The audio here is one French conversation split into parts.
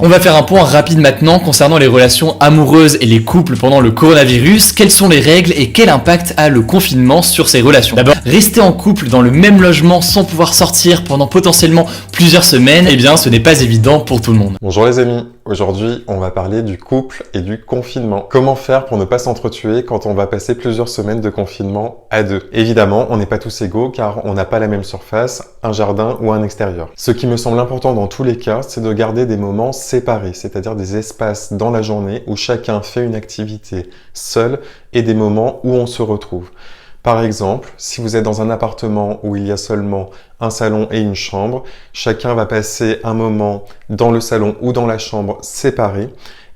On va faire un point rapide maintenant concernant les relations amoureuses et les couples pendant le coronavirus. Quelles sont les règles et quel impact a le confinement sur ces relations? D'abord, rester en couple dans le même logement sans pouvoir sortir pendant potentiellement plusieurs semaines, eh bien ce n'est pas évident pour tout le monde. Bonjour les amis, aujourd'hui on va parler du couple et du confinement. Comment faire pour ne pas s'entretuer quand on va passer plusieurs semaines de confinement à deux? Évidemment, on n'est pas tous égaux car on n'a pas la même surface, un jardin ou un extérieur. Ce qui me semble important dans tous les cas, c'est de garder des moments séparés, c'est-à-dire des espaces dans la journée où chacun fait une activité seul et des moments où on se retrouve. Par exemple, si vous êtes dans un appartement où il y a seulement un salon et une chambre, chacun va passer un moment dans le salon ou dans la chambre séparés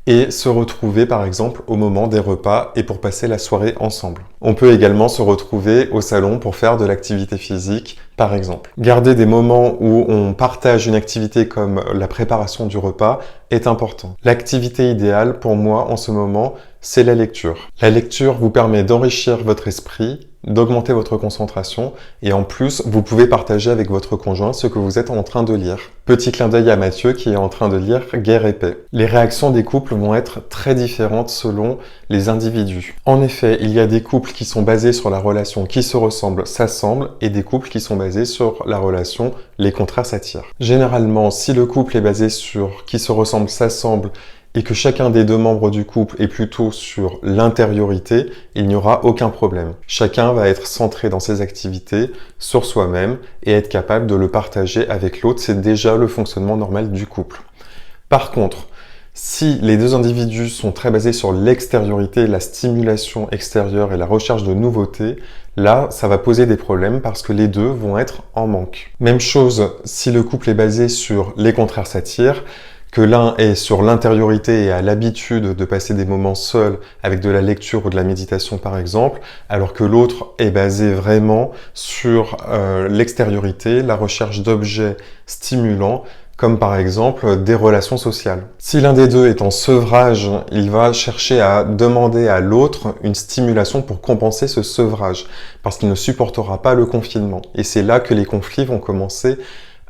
et se retrouver par exemple au moment des repas et pour passer la soirée ensemble. On peut également se retrouver au salon pour faire de l'activité physique par exemple. Garder des moments où on partage une activité comme la préparation du repas est important. L'activité idéale pour moi en ce moment, c'est la lecture. La lecture vous permet d'enrichir votre esprit, d'augmenter votre concentration et en plus, vous pouvez partager avec votre conjoint ce que vous êtes en train de lire. Petit clin d'œil à Mathieu qui est en train de lire Guerre et paix. Les réactions des couples vont être très différentes selon les individus. En effet, il y a des couples qui sont basés sur la relation qui se ressemble, s'assemble et des couples qui sont basés sur la relation les contraires s'attirent. Généralement, si le couple est basé sur qui se ressemble, s'assemble et que chacun des deux membres du couple est plutôt sur l'intériorité, il n'y aura aucun problème. Chacun va être centré dans ses activités, sur soi-même, et être capable de le partager avec l'autre. C'est déjà le fonctionnement normal du couple. Par contre, si les deux individus sont très basés sur l'extériorité, la stimulation extérieure et la recherche de nouveautés, là, ça va poser des problèmes parce que les deux vont être en manque. Même chose si le couple est basé sur les contraires s'attirent, que l'un est sur l'intériorité et a l'habitude de passer des moments seuls avec de la lecture ou de la méditation par exemple, alors que l'autre est basé vraiment sur l'extériorité, la recherche d'objets stimulants, comme par exemple des relations sociales. Si l'un des deux est en sevrage, il va chercher à demander à l'autre une stimulation pour compenser ce sevrage, parce qu'il ne supportera pas le confinement. Et c'est là que les conflits vont commencer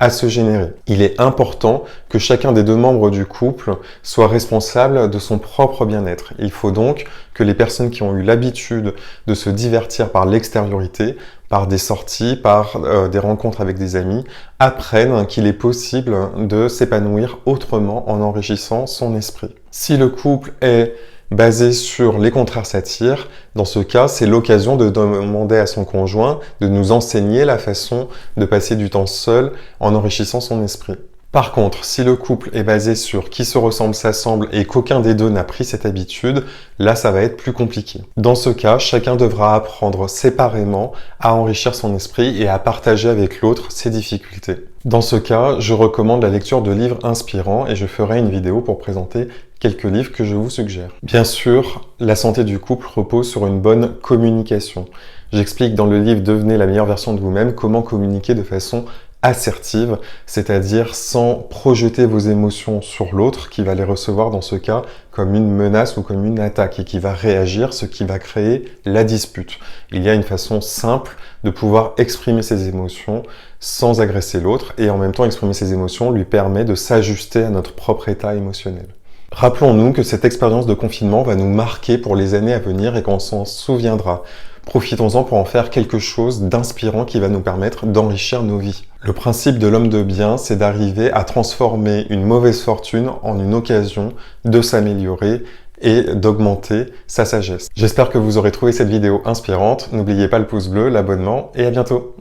à se générer. Il est important que chacun des deux membres du couple soit responsable de son propre bien-être. Il faut donc que les personnes qui ont eu l'habitude de se divertir par l'extériorité, par des sorties, par des rencontres avec des amis, apprennent qu'il est possible de s'épanouir autrement en enrichissant son esprit. Si le couple est basé sur les contraires s'attirent, dans ce cas, c'est l'occasion de demander à son conjoint de nous enseigner la façon de passer du temps seul en enrichissant son esprit. Par contre, si le couple est basé sur qui se ressemble s'assemble et qu'aucun des deux n'a pris cette habitude, là ça va être plus compliqué. Dans ce cas, chacun devra apprendre séparément à enrichir son esprit et à partager avec l'autre ses difficultés. Dans ce cas, je recommande la lecture de livres inspirants et je ferai une vidéo pour présenter quelques livres que je vous suggère. Bien sûr, la santé du couple repose sur une bonne communication. J'explique dans le livre Devenez la meilleure version de vous-même comment communiquer de façon assertive, c'est-à-dire sans projeter vos émotions sur l'autre qui va les recevoir dans ce cas comme une menace ou comme une attaque et qui va réagir, ce qui va créer la dispute. Il y a une façon simple de pouvoir exprimer ses émotions sans agresser l'autre et en même temps exprimer ses émotions lui permet de s'ajuster à notre propre état émotionnel. Rappelons-nous que cette expérience de confinement va nous marquer pour les années à venir et qu'on s'en souviendra. Profitons-en pour en faire quelque chose d'inspirant qui va nous permettre d'enrichir nos vies. Le principe de l'homme de bien, c'est d'arriver à transformer une mauvaise fortune en une occasion de s'améliorer et d'augmenter sa sagesse. J'espère que vous aurez trouvé cette vidéo inspirante. N'oubliez pas le pouce bleu, l'abonnement et à bientôt.